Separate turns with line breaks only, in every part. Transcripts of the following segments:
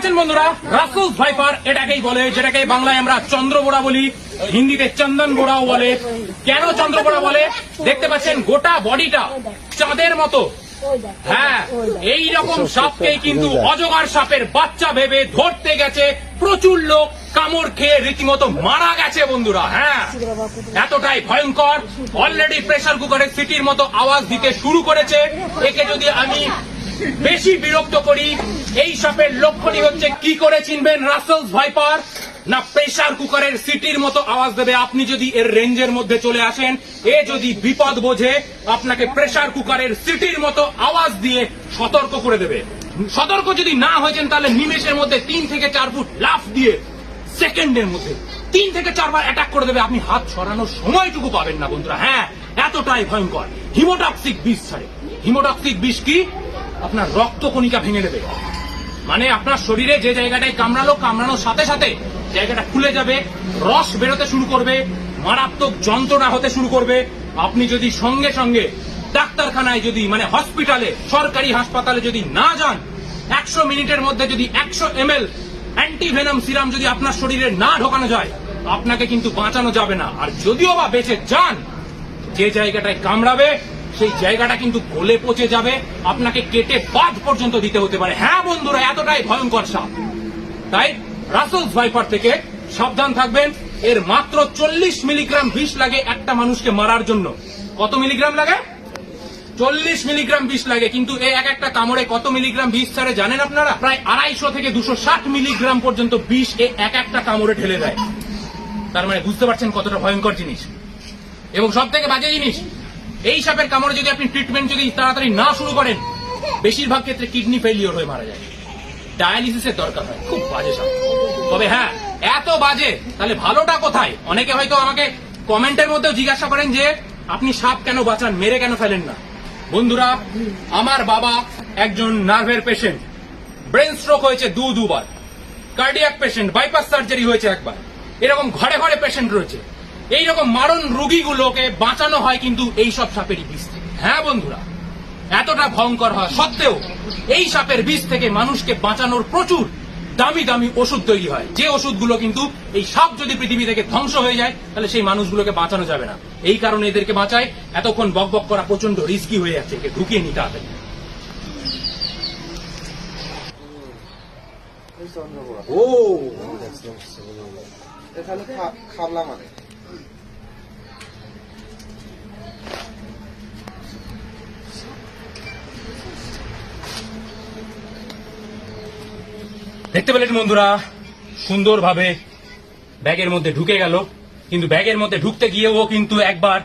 পাচ্ছেন বন্ধুরা, Russell's viper এটাকেই বলে, যেটাকে বাংলায় আমরা চন্দ্রবোড়া বলি, হিন্দিতে চন্দন বোড়াও বলে। কেন চন্দ্রবোড়া বলে? দেখতে পাচ্ছেন গোটা বডিটা চাঁদের মতো। হ্যাঁ, এই রকম সাপকেই কিন্তু অজগর সাপের বাচ্চা ভেবে ধরতে গেছে প্রচুর লোক, কামড় খেয়ে রীতিমতো মারা গেছে বন্ধুরা। হ্যাঁ, এতটাই ভয়ঙ্কর। অলরেডি প্রেসার কুকারের সিটির মতো আওয়াজ দিতে শুরু করেছে। একে যদি আমি বেশি বিরক্ত করি, এই সাপের লক্ষণই হচ্ছে কি করে চিনবেন রাসেলস ভাইপার? না প্রেসার কুকারের সিটির মতো আওয়াজ দেবে। আপনি যদি এর রেঞ্জের মধ্যে চলে আসেন, এ যদি বিপদ বোঝে আপনাকে প্রেসার কুকারের সিটির মতো আওয়াজ দিয়ে সতর্ক করে দেবে। সতর্ক যদি না হয়েছেন তাহলে নিমেষের মধ্যে 3 থেকে 4 ফুট লাফ দিয়ে সেকেন্ডের মধ্যে 3 থেকে 4 বার অ্যাটাক করে দেবে। আপনি হাত সরানোর সময়টুকু পাবেন না বন্ধুরা। হ্যাঁ, এতটাই ভয়ঙ্কর। হিমোটক্সিক বিষ ছাড়ে। হিমোটক্সিক বিষ কি? আপনার রক্তকণিকা ভেঙে দেবে। মানে আপনার শরীরে যে জায়গাটায় কামড়ানোর সাথে সাথে জায়গাটা খুলে যাবে, রস বেরোতে শুরু করবে, মারাত্মক যন্ত্রণা হতে শুরু করবে। আপনি যদি সঙ্গে সঙ্গে ডাক্তারখানায় যদি হসপিটালে, সরকারি হাসপাতালে যদি না যান, 100 মিনিটের মধ্যে যদি 100 ml অ্যান্টিভেনম সিরাম যদি আপনার শরীরে না ঢোকানো যায়, আপনাকে কিন্তু বাঁচানো যাবে না। আর যদিও বা বেঁচে যান, যে জায়গাটায় কামড়াবে সেই জায়গাটা কিন্তু গলে পচে যাবে, আপনাকে কেটে বাদ পর্যন্ত দিতে হতে পারে। হ্যাঁ বন্ধুরা, এতটাই ভয়ঙ্কর সাপ। তাই রাসেলস ভাইপার থেকে সাবধান থাকবেন। এর মাত্র 40 মিলিগ্রাম বিষ লাগে একটা মানুষকে মারার জন্য। কত মিলিগ্রাম লাগে? 40 মিলিগ্রাম বিষ লাগে। কিন্তু এই একটা কামড়ে কত মিলিগ্রাম বিষ ছাড়ে জানেন আপনারা? প্রায় 250 থেকে 260 মিলিগ্রাম পর্যন্ত বিষ একটা কামড়ে ঢেলে দেয়। তার মানে বুঝতে পারছেন কতটা ভয়ঙ্কর জিনিস। এবং সব থেকে বাজে জিনিস, এই সাপের কামড়ে যদি আপনি ট্রিটমেন্ট যদি তাড়াতাড়ি না শুরু করেন, বেশিরভাগ ক্ষেত্রে কিডনি ফেলিওর হয়ে মারা যায়, ডায়ালিসিসের দরকার হয়। খুব বাজে সাপ। তবে হ্যাঁ, এত বাজে তাহলে ভালোটা কোথায়? অনেকে হয়তো আমাকে কমেন্টের মধ্যেও জিজ্ঞাসা করেন যে আপনি সাপ কেন বাঁচান, মেরে কেন ফেলেন না? বন্ধুরা, আমার বাবা একজন নার্ভের পেশেন্ট, ব্রেন স্ট্রোক হয়েছে দুবার, কার্ডিয়াক পেশেন্ট, বাইপাস সার্জারি হয়েছে একবার। এরকম ঘরে ঘরে পেশেন্ট রয়েছে। এইরকম মারণ রোগীগুলোকে বাঁচানো হয় কিন্তু এই সব সাপেরই বিষ থেকে। হ্যাঁ বন্ধুরা, এতটা ভয়ঙ্কর হওয়া সত্ত্বেও এই সাপের বিষ থেকে মানুষকে বাঁচানোর প্রচুর দামি দামি ওষুধ তৈরি হয়, যে ওষুধগুলো কিন্তু এই সাপ যদি পৃথিবী থেকে ধ্বংস হয়ে যায় তাহলে সেই মানুষগুলোকে বাঁচানো যাবে না। এই কারণে এদেরকে বাঁচায়। এতক্ষণ বকবক করা প্রচন্ড রিস্কি হয়ে যাচ্ছে, একে ঢুকিয়ে নিতে হবে।
ও এখানে খাবলা মানে
দেখতে পেলেন বন্ধুরা, সুন্দরভাবে ব্যাগের মধ্যে ঢুকে গেল। কিন্তু ব্যাগের মধ্যে ঢুকতে গিয়েও কিন্তু একবার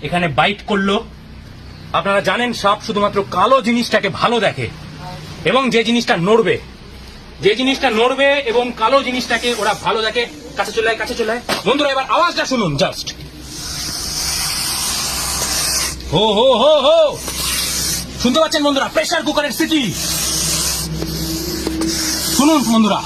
এখানে বাইট করলো। আপনারা জানেন সাপ শুধুমাত্র কালো জিনিসটাকে ভালো দেখে, এবং যে জিনিসটা নড়বে এবং কালো জিনিসটাকে ওরা ভালো দেখে। কাছে চলে আয় বন্ধুরা, এবার আওয়াজটা শুনুন জাস্ট। হো হো হো হো, শুনতে পাচ্ছেন বন্ধুরা? প্রেসার কুকারের সিটি শুনুন বন্ধুরা।